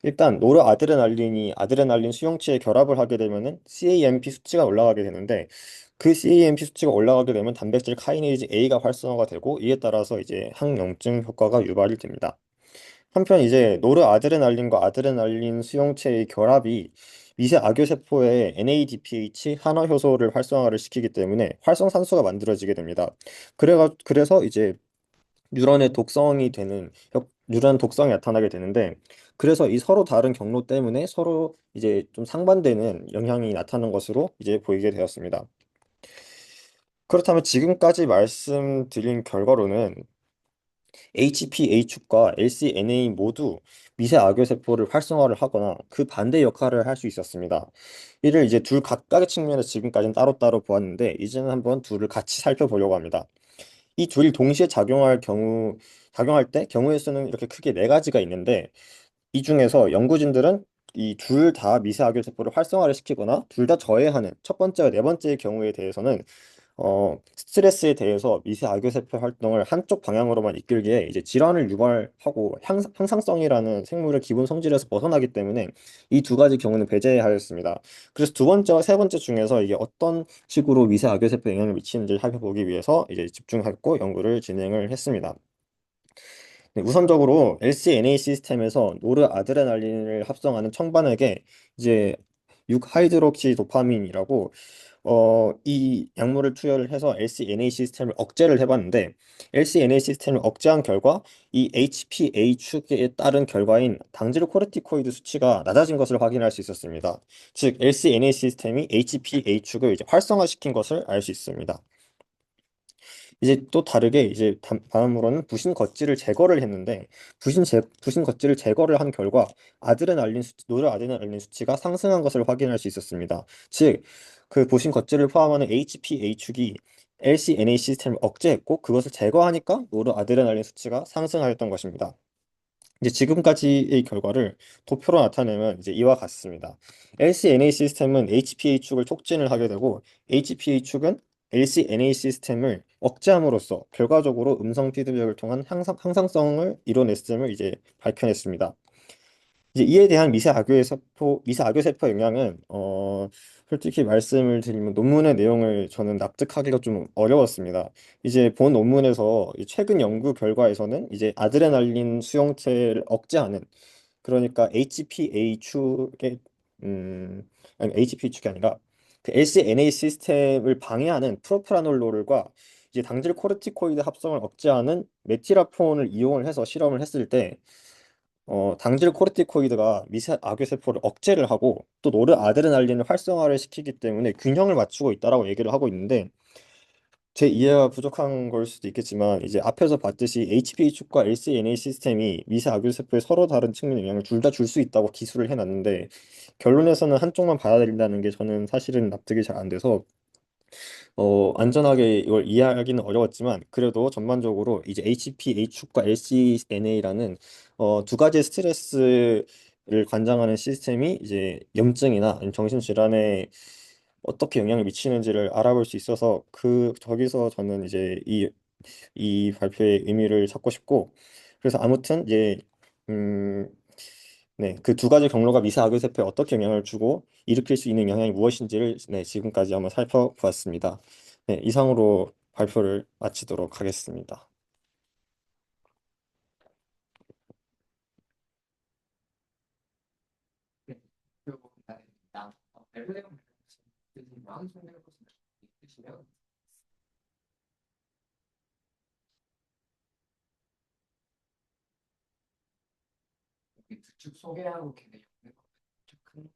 일단 노르아드레날린이 아드레날린 수용체에 결합을 하게 되면은 CAMP 수치가 올라가게 되는데 그 CAMP 수치가 올라가게 되면 단백질 카이네이즈 A가 활성화가 되고 이에 따라서 이제 항염증 효과가 유발이 됩니다. 한편 이제 노르아드레날린과 아드레날린 수용체의 결합이 미세 악교세포의 NADPH 한화 효소를 활성화를 시키기 때문에 활성산소가 만들어지게 됩니다. 그래서 이제 뉴런 독성이 나타나게 되는데 그래서 이 서로 다른 경로 때문에 서로 이제 좀 상반되는 영향이 나타나는 것으로 이제 보이게 되었습니다. 그렇다면 지금까지 말씀드린 결과로는 HPA 축과 LCNA 모두 미세 악교세포를 활성화를 하거나 그 반대 역할을 할 수 있었습니다. 이를 이제 둘 각각의 측면에서 지금까지는 따로따로 보았는데 이제는 한번 둘을 같이 살펴보려고 합니다. 이 둘이 동시에 작용할 때 경우의 수는 이렇게 크게 네 가지가 있는데 이 중에서 연구진들은 이 둘 다 미세 악교세포를 활성화를 시키거나 둘 다 저해하는 첫 번째와 네 번째의 경우에 대해서는 스트레스에 대해서 미세 악교세포 활동을 한쪽 방향으로만 이끌기에 이제 질환을 유발하고 항상성이라는 생물의 기본 성질에서 벗어나기 때문에 이 두 가지 경우는 배제하였습니다. 그래서 두 번째와 세 번째 중에서 이게 어떤 식으로 미세 악교세포에 영향을 미치는지를 살펴보기 위해서 이제 집중하고 연구를 진행을 했습니다. 네, 우선적으로 LCNA 시스템에서 노르아드레날린을 합성하는 청반액에 이제 6하이드록시 도파민이라고 이 약물을 투여를 해서 LCNA 시스템을 억제를 해봤는데 LCNA 시스템을 억제한 결과 이 HPA 축에 따른 결과인 당질 코르티코이드 수치가 낮아진 것을 확인할 수 있었습니다. 즉 LCNA 시스템이 HPA 축을 이제 활성화시킨 것을 알 수 있습니다. 이제 또 다르게 이제 다음으로는 부신 겉질을 제거를 했는데 부신 겉질을 제거를 한 결과 노르아드레날린 수치가 상승한 것을 확인할 수 있었습니다. 즉, 그 부신 겉질을 포함하는 HPA 축이 LCNA 시스템을 억제했고 그것을 제거하니까 노르아드레날린 수치가 상승하였던 것입니다. 이제 지금까지의 결과를 도표로 나타내면 이제 이와 같습니다. LCNA 시스템은 HPA 축을 촉진을 하게 되고 HPA 축은 LCNA 시스템을 억제함으로써 결과적으로 음성 피드백을 통한 항상성을 이뤄냈음을 이제 밝혀냈습니다. 이제 이에 대한 미세 악교세포 영향은 솔직히 말씀을 드리면 논문의 내용을 저는 납득하기가 좀 어려웠습니다. 이제 본 논문에서 이 최근 연구 결과에서는 이제 아드레날린 수용체를 억제하는 그러니까 HPA 축의 아니 HPA 축이 아니라 그 LCNA 시스템을 방해하는 프로프라놀롤과 이제 당질 코르티코이드 합성을 억제하는 메티라폰을 이용을 해서 실험을 했을 때 당질 코르티코이드가 미세 악의세포를 억제를 하고 또 노르아드레날린을 활성화를 시키기 때문에 균형을 맞추고 있다라고 얘기를 하고 있는데 제 이해가 부족한 걸 수도 있겠지만 이제 앞에서 봤듯이 HPA 축과 LCNA 시스템이 미세 악의세포에 서로 다른 측면의 영향을 둘 다 줄 수 있다고 기술을 해놨는데 결론에서는 한쪽만 봐야 된다는 게 저는 사실은 납득이 잘 안 돼서 안전하게 이걸 이해하기는 어려웠지만 그래도 전반적으로 이제 HPA 축과 LCNA라는 두 가지 스트레스를 관장하는 시스템이 이제 염증이나 아니면 정신질환에 어떻게 영향을 미치는지를 알아볼 수 있어서 저기서 저는 이제 이 발표의 의미를 찾고 싶고 그래서 아무튼 이제 음, 네, 그 두 가지 경로가 미세 악의세포에 어떻게 영향을 주고 일으킬 수 있는 영향이 무엇인지를 네, 지금까지 한번 살펴보았습니다. 네, 이상으로 발표를 마치도록 하겠습니다. 네, 그리고 나입니다. 발표 내용 있으시면 소개해 보시면 있으시면 여기 쭉 소개하고 계세요. 큰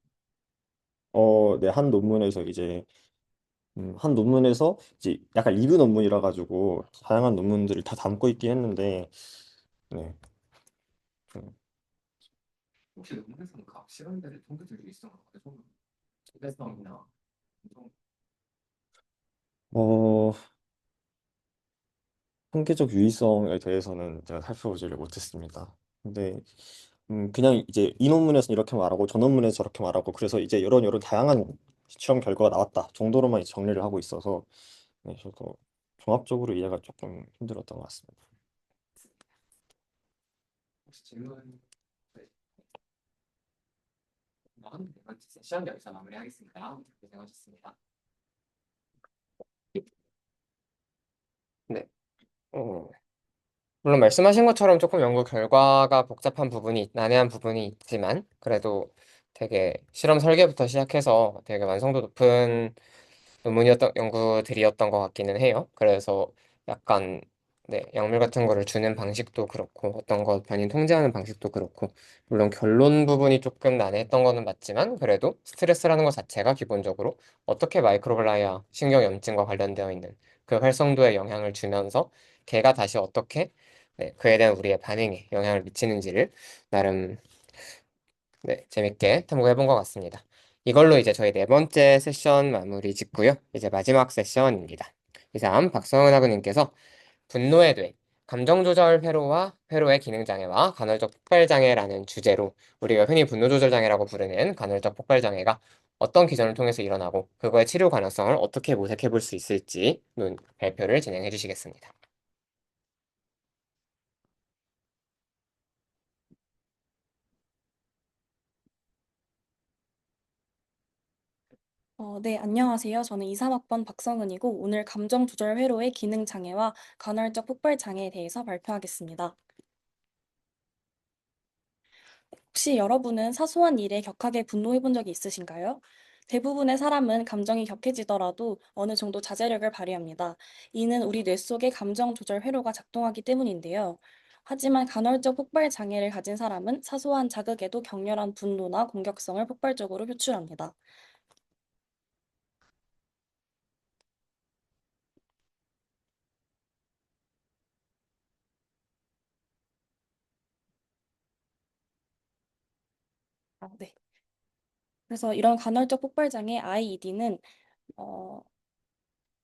네, 한 논문에서 이제 약간 리뷰 논문이라 가지고 다양한 논문들을 다 담고 있긴 했는데, 네. 혹시 논문에서는 각 시간대를 통계적 유의성을 어느 정도 초대성이나 어, 통계적 유의성에 대해서는 제가 살펴보지를 못했습니다. 근데 그냥 이제 이 논문에서는 이렇게 말하고 저 논문에서 저렇게 말하고 그래서 이제 이런 다양한 실험 결과가 나왔다 정도로만 이제 정리를 하고 있어서 네, 저도 종합적으로 이해가 조금 힘들었던 것 같습니다. 혹시 질문 네, 나왔는데 세션 여기서 마무리하겠습니다. 고생하셨습니다. 네. 어, 물론 말씀하신 것처럼 조금 연구 결과가 복잡한 부분이, 난해한 부분이 있지만, 그래도 되게 실험 설계부터 시작해서 되게 완성도 높은 논문이었던, 연구들이었던 것 같기는 해요. 그래서 약간, 네, 약물 같은 거를 주는 방식도 그렇고, 어떤 거 변이 통제하는 방식도 그렇고, 물론 결론 부분이 조금 난해했던 거는 맞지만, 그래도 스트레스라는 것 자체가 기본적으로 어떻게 마이크로글라이아 신경염증과 관련되어 있는 그 활성도에 영향을 주면서, 걔가 다시 어떻게 네, 그에 대한 우리의 반응에 영향을 미치는지를 나름 네, 재밌게 탐구해 본 것 같습니다. 이걸로 이제 저희 네 번째 세션 마무리 짓고요. 이제 마지막 세션입니다. 이상 박성은 학우님께서 분노의 뇌, 감정조절 회로와 회로의 기능장애와 간헐적 폭발장애라는 주제로 우리가 흔히 분노조절장애라고 부르는 간헐적 폭발장애가 어떤 기전을 통해서 일어나고 그거의 치료 가능성을 어떻게 모색해 볼 수 있을지 발표를 진행해 주시겠습니다. 네, 안녕하세요. 저는 23학번 박성은이고 오늘 감정 조절 회로의 기능 장애와 간헐적 폭발 장애에 대해서 발표하겠습니다. 혹시 여러분은 사소한 일에 격하게 분노해 본 적이 있으신가요? 대부분의 사람은 감정이 격해지더라도 어느 정도 자제력을 발휘합니다. 이는 우리 뇌 속의 감정 조절 회로가 작동하기 때문인데요. 하지만 간헐적 폭발 장애를 가진 사람은 사소한 자극에도 격렬한 분노나 공격성을 폭발적으로 표출합니다. 네. 그래서 이런 간헐적 폭발 장애 IED는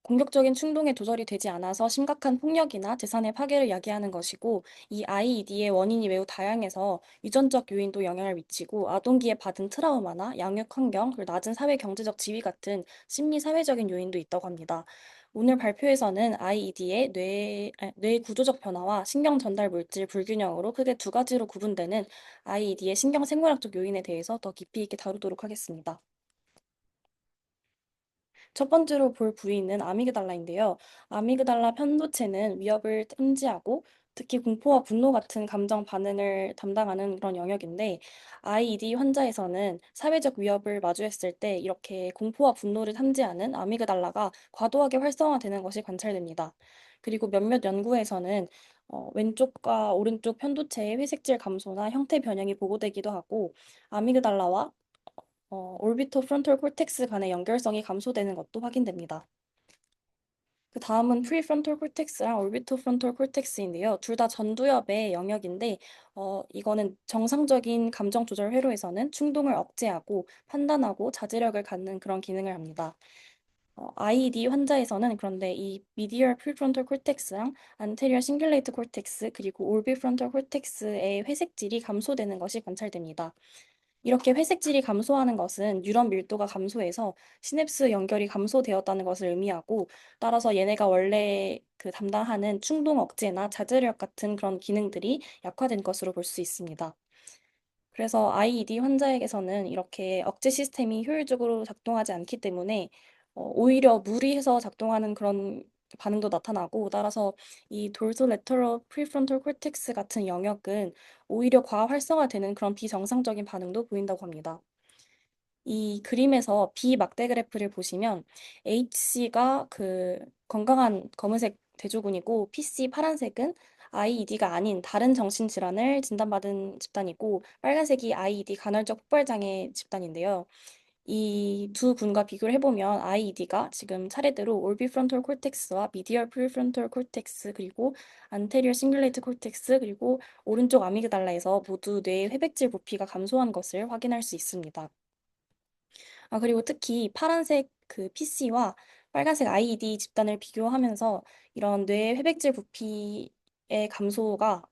공격적인 충동에 조절이 되지 않아서 심각한 폭력이나 재산의 파괴를 야기하는 것이고, 이 IED의 원인이 매우 다양해서 유전적 요인도 영향을 미치고, 아동기에 받은 트라우마나 양육 환경, 그리고 낮은 사회 경제적 지위 같은 심리 사회적인 요인도 있다고 합니다. 오늘 발표에서는 IED의 뇌 구조적 변화와 신경 전달 물질 불균형으로 크게 두 가지로 구분되는 IED의 신경 생물학적 요인에 대해서 더 깊이 있게 다루도록 하겠습니다. 첫 번째로 볼 부위는 아미그달라인데요. 아미그달라 편도체는 위협을 탐지하고 특히 공포와 분노 같은 감정 반응을 담당하는 그런 영역인데 IED 환자에서는 사회적 위협을 마주했을 때 이렇게 공포와 분노를 탐지하는 아미그달라가 과도하게 활성화되는 것이 관찰됩니다. 그리고 몇몇 연구에서는 왼쪽과 오른쪽 편도체의 회색질 감소나 형태 변형이 보고되기도 하고 아미그달라와 올비토 프론털 콜텍스 간의 연결성이 감소되는 것도 확인됩니다. 그 다음은 프리프론털 콜텍스랑 올비토 프론털 콜텍스인데요. 둘 다 전두엽의 영역인데, 이거는 정상적인 감정 조절 회로에서는 충동을 억제하고 판단하고 자제력을 갖는 그런 기능을 합니다. IED 환자에서는 그런데 이 미디얼 프리프론털 콜텍스랑 안테리어 싱귤레이트 콜텍스 그리고 올비 프론털 콜텍스의 회색질이 감소되는 것이 관찰됩니다. 이렇게 회색질이 감소하는 것은 뉴런 밀도가 감소해서 시냅스 연결이 감소되었다는 것을 의미하고 따라서 얘네가 원래 그 담당하는 충동 억제나 자제력 같은 그런 기능들이 약화된 것으로 볼 수 있습니다. 그래서 IED 환자에게서는 이렇게 억제 시스템이 효율적으로 작동하지 않기 때문에 오히려 무리해서 작동하는 그런 반응도 나타나고 따라서 이 돌소레터럴 프리프론털 콜텍스 같은 영역은 오히려 과활성화되는 그런 비정상적인 반응도 보인다고 합니다. 이 그림에서 비막대 그래프를 보시면 HC가 그 건강한 검은색 대조군이고 PC 파란색은 IED가 아닌 다른 정신질환을 진단받은 집단이고 빨간색이 IED 간헐적 폭발장애 집단인데요. 이 두 군과 비교를 해보면 IED가 지금 차례대로 올비프론탈 콜텍스와 미디얼 프리프론탈 콜텍스 그리고 안테리어 싱글레이트 콜텍스 그리고 오른쪽 아미그달라에서 모두 뇌의 회백질 부피가 감소한 것을 확인할 수 있습니다. 그리고 특히 파란색 그 PC와 빨간색 IED 집단을 비교하면서 이런 뇌 회백질 부피의 감소가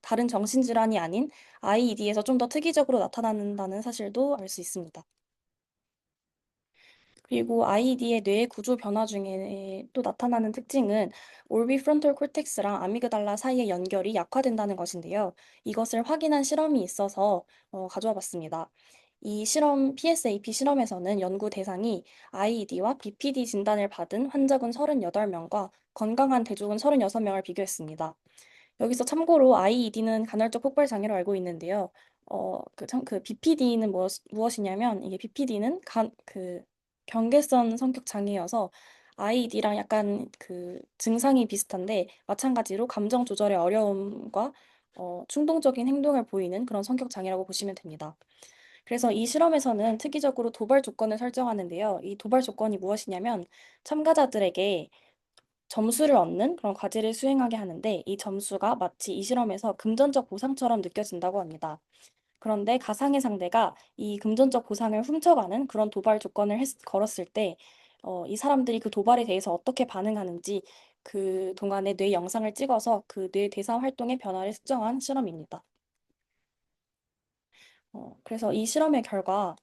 다른 정신질환이 아닌 IED에서 좀 더 특이적으로 나타난다는 사실도 알 수 있습니다. 그리고 IED의 뇌 구조 변화 중에 또 나타나는 특징은 올비프론탈 콜텍스랑 아미그달라 사이의 연결이 약화된다는 것인데요. 이것을 확인한 실험이 있어서 가져와 봤습니다. 이 실험, PSAP 실험에서는 연구 대상이 IED와 BPD 진단을 받은 환자군 38명과 건강한 대중군 36명을 비교했습니다. 여기서 참고로 IED는 간헐적 폭발 장애로 알고 있는데요. 그 BPD는 무엇이냐면 이게 BPD는 경계선 성격 장애여서 IED랑 약간 그 증상이 비슷한데 마찬가지로 감정 조절의 어려움과 충동적인 행동을 보이는 그런 성격 장애라고 보시면 됩니다. 그래서 이 실험에서는 특이적으로 도발 조건을 설정하는데요. 이 도발 조건이 무엇이냐면 참가자들에게 점수를 얻는 그런 과제를 수행하게 하는데 이 점수가 마치 이 실험에서 금전적 보상처럼 느껴진다고 합니다. 그런데 가상의 상대가 이 금전적 보상을 훔쳐가는 그런 도발 조건을 걸었을 때, 이 사람들이 그 도발에 대해서 어떻게 반응하는지 그 동안의 뇌 영상을 찍어서 그 뇌 대사 활동의 변화를 측정한 실험입니다. 그래서 이 실험의 결과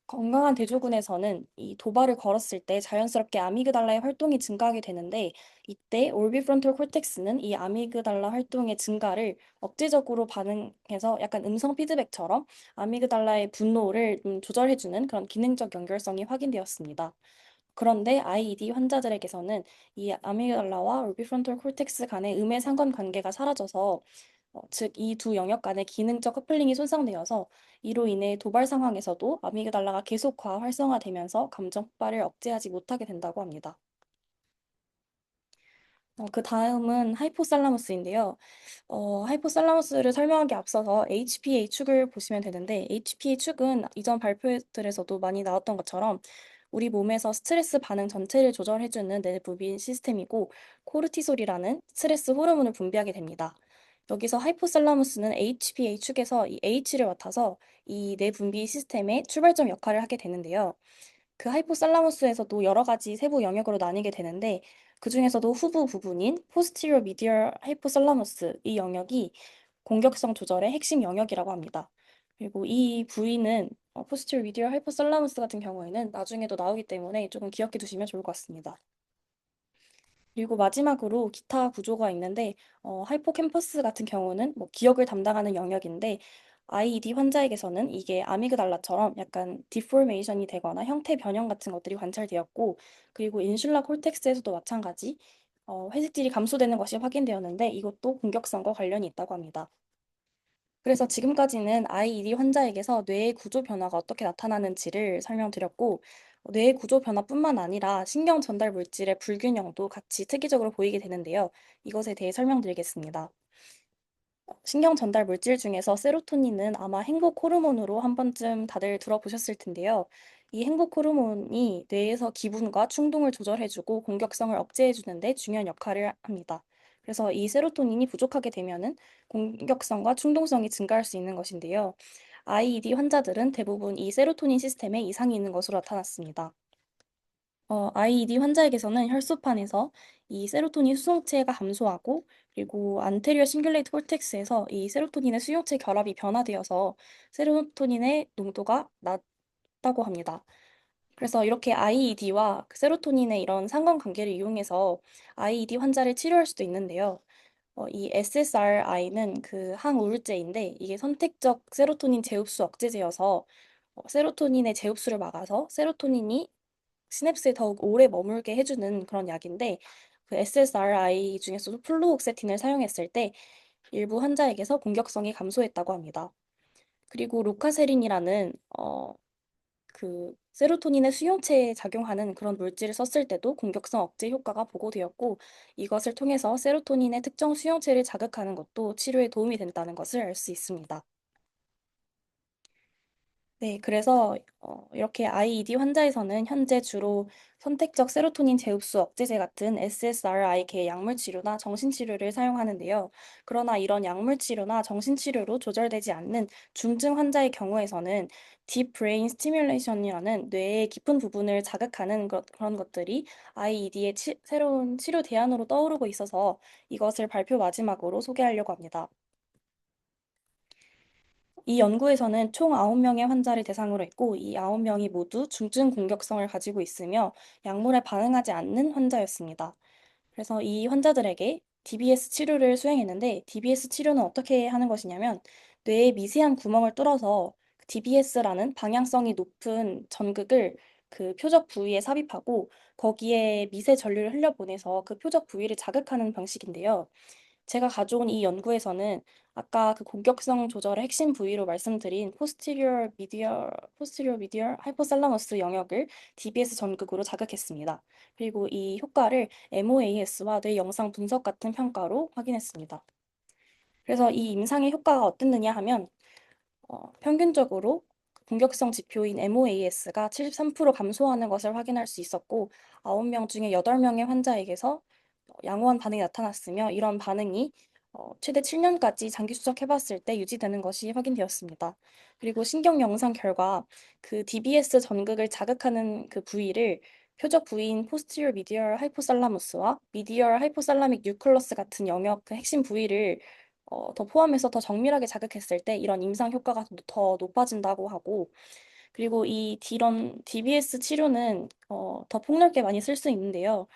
건강한 대조군에서는 이 도발을 걸었을 때 자연스럽게 아미그달라의 활동이 증가하게 되는데 이때 올비프론탈 콜텍스는 이 아미그달라 활동의 증가를 억제적으로 반응해서 약간 음성 피드백처럼 아미그달라의 분노를 조절해주는 그런 기능적 연결성이 확인되었습니다. 그런데 IED 환자들에게서는 이 아미그달라와 올비프론탈 콜텍스 간의 음의 상관관계가 사라져서 즉 이 두 영역 간의 기능적 커플링이 손상되어서 이로 인해 도발 상황에서도 아미그달라가 계속 과활성화되면서 감정 폭발을 억제하지 못하게 된다고 합니다. 그 다음은 하이포살라무스인데요. 하이포살라무스를 설명하기 앞서서 HPA 축을 보시면 되는데 HPA 축은 이전 발표들에서도 많이 나왔던 것처럼 우리 몸에서 스트레스 반응 전체를 조절해주는 내부빈 시스템이고 코르티솔이라는 스트레스 호르몬을 분비하게 됩니다. 여기서 하이포살라무스는 HPA 축에서 이 H를 맡아서 이 내분비 시스템의 출발점 역할을 하게 되는데요. 그 하이포살라무스에서도 여러 가지 세부 영역으로 나뉘게 되는데 그중에서도 후부 부분인 posterior medial hypothalamus 이 영역이 공격성 조절의 핵심 영역이라고 합니다. 그리고 이 부위는 posterior medial hypothalamus 같은 경우에는 나중에도 나오기 때문에 조금 기억해 두시면 좋을 것 같습니다. 그리고 마지막으로 기타 구조가 있는데 하이포캠퍼스 같은 경우는 뭐 기억을 담당하는 영역인데 IED 환자에게서는 이게 아미그달라처럼 약간 디포메이션이 되거나 형태 변형 같은 것들이 관찰되었고 그리고 인슐라 콜텍스에서도 마찬가지 회색질이 감소되는 것이 확인되었는데 이것도 공격성과 관련이 있다고 합니다. 그래서 지금까지는 IED 환자에게서 뇌의 구조 변화가 어떻게 나타나는지를 설명드렸고, 뇌의 구조 변화뿐만 아니라 신경 전달 물질의 불균형도 같이 특이적으로 보이게 되는데요. 이것에 대해 설명드리겠습니다. 신경 전달 물질 중에서 세로토닌은 아마 행복 호르몬으로 한 번쯤 다들 들어보셨을 텐데요. 이 행복 호르몬이 뇌에서 기분과 충동을 조절해주고 공격성을 억제해주는데 중요한 역할을 합니다. 그래서 이 세로토닌이 부족하게 되면은 공격성과 충동성이 증가할 수 있는 것인데요. IED 환자들은 대부분 이 세로토닌 시스템에 이상이 있는 것으로 나타났습니다. IED 환자에게서는 혈소판에서 이 세로토닌 수용체가 감소하고 그리고 안테리어 싱귤레이트 콜텍스에서 이 세로토닌의 수용체 결합이 변화되어서 세로토닌의 농도가 낮다고 합니다. 그래서 이렇게 IED와 세로토닌의 이런 상관관계를 이용해서 IED 환자를 치료할 수도 있는데요. 이 SSRI는 그 항우울제인데 이게 선택적 세로토닌 제흡수 억제제여서 세로토닌의 제흡수를 막아서 세로토닌이 시냅스에 더욱 오래 머물게 해주는 그런 약인데 그 SSRI 중에서도 플루옥세틴을 사용했을 때 일부 환자에게서 공격성이 감소했다고 합니다. 그리고 루카세린이라는 그 세로토닌의 수용체에 작용하는 그런 물질을 썼을 때도 공격성 억제 효과가 보고되었고 이것을 통해서 세로토닌의 특정 수용체를 자극하는 것도 치료에 도움이 된다는 것을 알 수 있습니다. 네, 그래서 이렇게 IED 환자에서는 현재 주로 선택적 세로토닌 재흡수 억제제 같은 SSRI 계 약물 치료나 정신 치료를 사용하는데요. 그러나 이런 약물 치료나 정신 치료로 조절되지 않는 중증 환자의 경우에서는 딥 브레인 스티뮬레이션이라는 뇌의 깊은 부분을 자극하는 그런 것들이 IED의 새로운 치료 대안으로 떠오르고 있어서 이것을 발표 마지막으로 소개하려고 합니다. 이 연구에서는 총 9명의 환자를 대상으로 했고, 이 9명이 모두 중증 공격성을 가지고 있으며 약물에 반응하지 않는 환자였습니다. 그래서 이 환자들에게 DBS 치료를 수행했는데, DBS 치료는 어떻게 하는 것이냐면, 뇌의 미세한 구멍을 뚫어서 DBS라는 방향성이 높은 전극을 그 표적 부위에 삽입하고, 거기에 미세 전류를 흘려보내서 그 표적 부위를 자극하는 방식인데요. 제가 가져온 이 연구에서는 아까 그 공격성 조절의 핵심 부위로 말씀드린 posterior medial hypothalamus 영역을 DBS 전극으로 자극했습니다. 그리고 이 효과를 MOAS와 뇌 영상 분석 같은 평가로 확인했습니다. 그래서 이 임상의 효과가 어땠느냐 하면 평균적으로 공격성 지표인 MOAS가 73% 감소하는 것을 확인할 수 있었고 9명 중에 8명의 환자에게서 양호한 반응이 나타났으며 이런 반응이 최대 7년까지 장기 수적해봤을 때 유지되는 것이 확인되었습니다. 그리고 신경 영상 결과 그 DBS 전극을 자극하는 그 부위를 표적 부위인 posterior medial hypothalamus와 medial hypothalamic nucleus 같은 영역 그 핵심 부위를 더 포함해서 더 정밀하게 자극했을 때 이런 임상 효과가 더 높아진다고 하고 그리고 이 이런 DBS 치료는 더 폭넓게 많이 쓸 수 있는데요.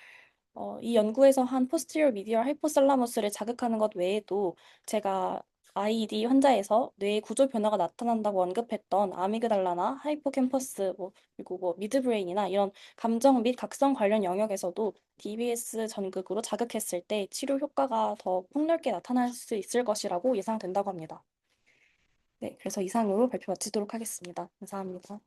이 연구에서 한 posterior medial hypothalamus를 자극하는 것 외에도 제가 IED 환자에서 뇌의 구조 변화가 나타난다고 언급했던 아미그달라나 하이포캠퍼스 그리고 미드브레인이나 이런 감정 및 각성 관련 영역에서도 DBS 전극으로 자극했을 때 치료 효과가 더 폭넓게 나타날 수 있을 것이라고 예상된다고 합니다. 네, 그래서 이상으로 발표 마치도록 하겠습니다. 감사합니다.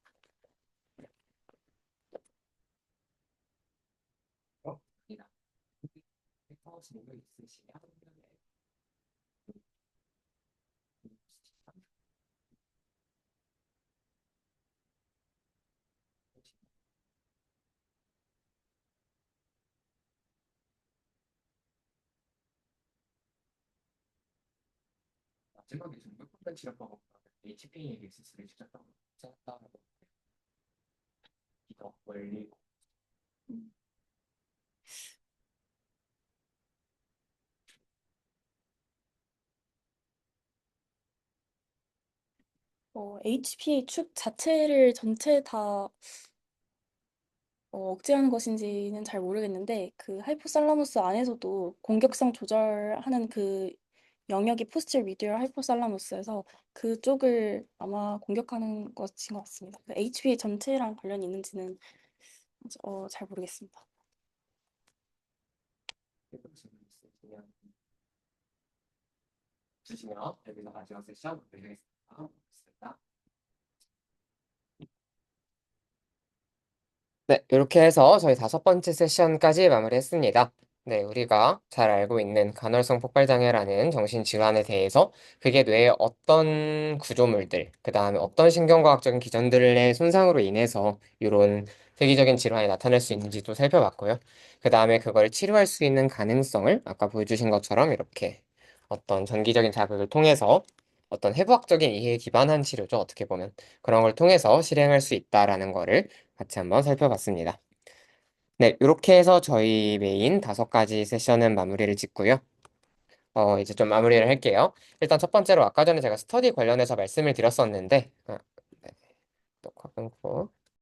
마지막에 중국분단 치료법은 HPA 엑시스를 찾았다고 찾았다고 이더 원리 HPA 축 자체를 전체 다 억제하는 것인지는 잘 모르겠는데 그 하이포살라무스 안에서도 공격성 조절하는 그 영역이 포스처 미디얼 하이포살라무스에서 그쪽을 아마 공격하는 것인 것 같습니다. 그 HPA 전체랑 관련이 있는지는 잘 모르겠습니다. 주시면 여기서 마지막 세션 마무리하겠습니다. 네, 이렇게 해서 저희 5번째 세션까지 마무리했습니다. 네, 우리가 잘 알고 있는 간헐성 폭발장애라는 정신질환에 대해서 그게 뇌의 어떤 구조물들, 그 다음에 어떤 신경과학적인 기전들의 손상으로 인해서 이런 세기적인 질환이 나타날 수 있는지도 살펴봤고요. 그 다음에 그걸 치료할 수 있는 가능성을 아까 보여주신 것처럼 이렇게 어떤 전기적인 자극을 통해서 어떤 해부학적인 이해에 기반한 치료죠. 어떻게 보면 그런 걸 통해서 실행할 수 있다라는 거를 같이 한번 살펴봤습니다. 네, 이렇게 해서 저희 메인 5가지 세션은 마무리를 짓고요. 이제 좀 마무리를 할게요. 일단 첫 번째로 아까 전에 제가 스터디 관련해서 말씀을 드렸었는데, 네, 녹화 끊고.